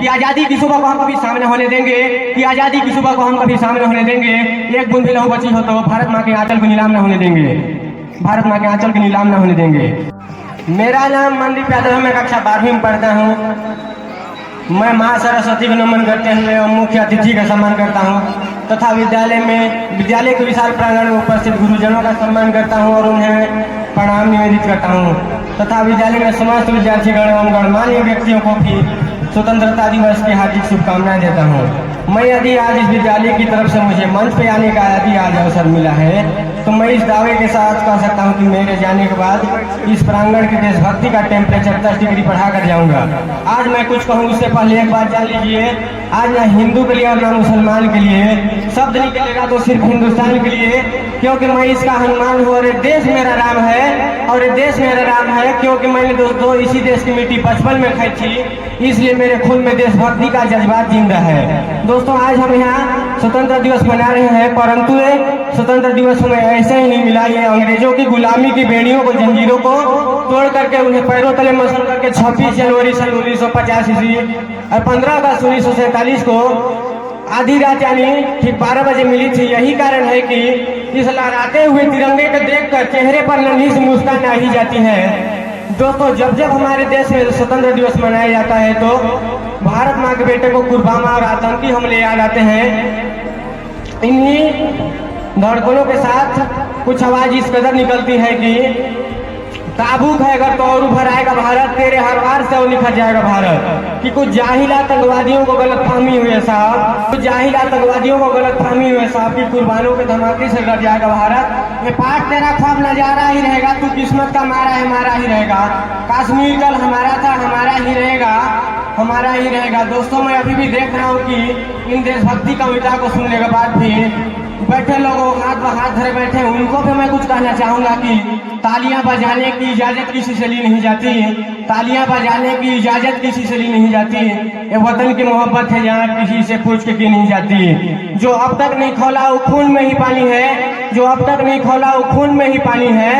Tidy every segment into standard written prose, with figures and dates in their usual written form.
कि आज़ादी की सुबह को हम कभी सामने होने देंगे, कि आज़ादी की सुबह को हम कभी सामने होने देंगे। एक बूंद भी लहू बची हो तो भारत माँ के आंचल को नीलाम न होने देंगे, भारत माँ के आंचल को नीलाम न होने देंगे। मेरा नाम मनदीप यादव है, मैं कक्षा 12वीं में पढ़ता हूँ। मैं माँ सरस्वती को नमन करते हुए मुख्य अतिथि का सम्मान करता हूँ तथा विद्यालय के विशाल प्रांगण में उपस्थित गुरुजनों का सम्मान करता हूँ और उन्हें प्रणाम निवेदित करता हूँ तथा विद्यालय में समस्त विद्यार्थीगण एवं गणमान्य व्यक्तियों को भी स्वतंत्रता दिवस की हार्दिक शुभकामनाएं देता हूँ। मैं यदि आज इस विद्यालय की तरफ से मुझे मंच पे आने का यदि आज अवसर मिला है तो मैं इस दावे के साथ कह सकता हूं कि मेरे जाने के बाद इस प्रांगण की देशभक्ति का टेम्परेचर 10 डिग्री बढ़ा कर जाऊंगा। आज मैं कुछ कहूं उससे पहले एक बात जान लीजिए, आज ना हिंदू के लिए और ना मुसलमान के लिए शब्द निकलेगा तो सिर्फ हिंदुस्तान के लिए, क्योंकि मैं इसका हनुमान हूँ और ये देश मेरा राम है और ये देश मेरा राम है, क्योंकि मैंने दोस्तों इसी देश की मिट्टी बचपन में खाई थी, इसलिए मेरे खून में देशभक्ति का जज्बात जिंदा है। दोस्तों आज हम यहाँ स्वतंत्र दिवस मना रहे हैं, परंतु ये स्वतंत्र दिवस हमें ऐसे ही नहीं मिला। ये अंग्रेजों की गुलामी की बेड़ियों को, जंजीरों को तोड़ करके उन्हें पैरों तले मसल करके 26 जनवरी सन 1950 ईस्वी और 15 अगस्त 1947 को आधी रात यानी ठीक 12 बजे मिली थी। यही कारण है कि इस लहराते हुए तिरंगे को देखकर चेहरे पर नन्ही सी मुस्कान आ ही जाती है। दोस्तों जब जब हमारे देश में स्वतंत्र दिवस मनाया जाता है तो भारत माँ के बेटे को कुर्बामा और आतंकी हमले याद आते हैं। इन्हीं धड़कनों के साथ कुछ आवाज इस कदर निकलती है कि ताबूक है अगर तो और उभर आएगा भारत, तेरे हर वार से और निखर जाएगा भारत। कि कुछ जाहिल आतंकवादियों को गलत फहमी हुई है साहब, कुछ जाहिल आतंकवादियों को गलत फहमी हुई है साहब कि कुर्बानों के धमाके से लड़ जाएगा भारत। ये पाठ तेरा ख्वाब नजारा ही रहेगा, तू किस्मत का मारा है मारा ही रहेगा। कश्मीर कल हमारा था हमारा ही रहेगा, हमारा ही रहेगा। दोस्तों मैं अभी भी देख रहा हूँ कि इन देशभक्ति कविता को सुनने के बाद भी बैठे लोगों हाथ पर हाथ धरे बैठे, उनको भी मैं कुछ कहना चाहूंगा कि तालियां बजाने की इजाजत किसी से ली नहीं जाती, तालियां बजाने की इजाजत किसी से ली नहीं जाती। ये वतन की मोहब्बत है जहाँ किसी से पूछ के की नहीं जाती। जो अब तक नहीं खोला वो खून में ही पानी है, जो अब तक नहीं खोला वो खून में ही पानी है।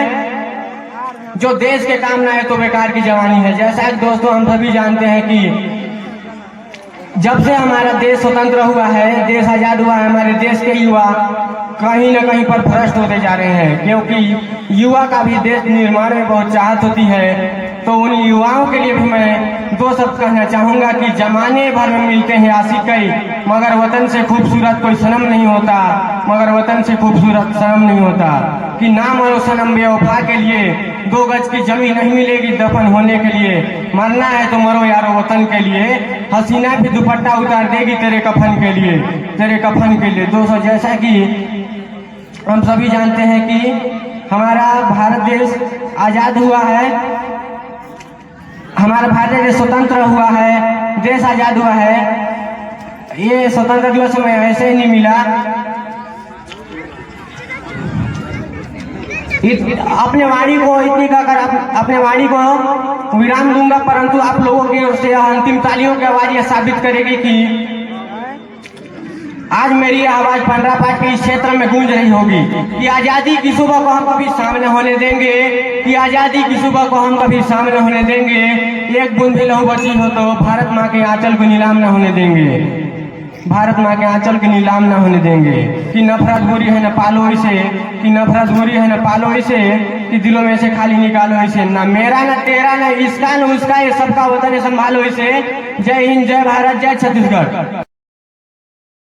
जो देश के काम ना है तो बेकार की जवानी है। जैसा दोस्तों हम सभी जानते हैं कि जब से हमारा देश स्वतंत्र हुआ है, देश आजाद हुआ है, हमारे देश के युवा कहीं न कहीं पर भ्रष्ट होते जा रहे हैं, क्योंकि युवा का भी देश निर्माण में बहुत चाहत होती है। तो उन युवाओं के लिए भी मैं दो शब्द कहना चाहूंगा कि जमाने भर में मिलते हैं आशिक़ई, मगर वतन से खूबसूरत कोई सनम नहीं होता, मगर वतन से खूबसूरत सनम नहीं होता। कि ना मरो सनम बेवफा के लिए, 2 गज की जमीन नहीं मिलेगी दफन होने के लिए, मरना है तो मरो यारो वतन के लिए, हसीना भी दुपट्टा उतार देगी तेरे कफन के लिए, तेरे कफन के लिए। दोस्तों जैसा कि हम सभी जानते हैं कि हमारा भारत देश आजाद हुआ है, हमारा भारत देश स्वतंत्र हुआ है, देश आजाद हुआ है। ये स्वतंत्र दिवस में ऐसे ही नहीं मिला। अपने वाणी को इतनी कहकर अपने वाणी को विराम दूंगा, परंतु आप लोगों की ओर से अंतिम तालियों की आवाज यह साबित करेगी कि आज मेरी आवाज पंडरापाठ के इस क्षेत्र में गूंज रही होगी कि आजादी की सुबह को हम कभी सामने होने देंगे, कि आजादी की सुबह को हम कभी सामने होने देंगे। एक बूंद भी लहू बची हो तो भारत माँ के आंचल को नीलाम न होने देंगे, भारत माँ के आंचल के नीलाम न होने देंगे। कि नफरत बुरी है न पालो इसे, कि नफरत बुरी है न पालो इसे, कि दिलों में से खाली निकालो इसे। ना मेरा न तेरा न इसका न उसका, ये सबका वतन है संभालो इसे। जय हिंद, जय भारत, जय छत्तीसगढ़।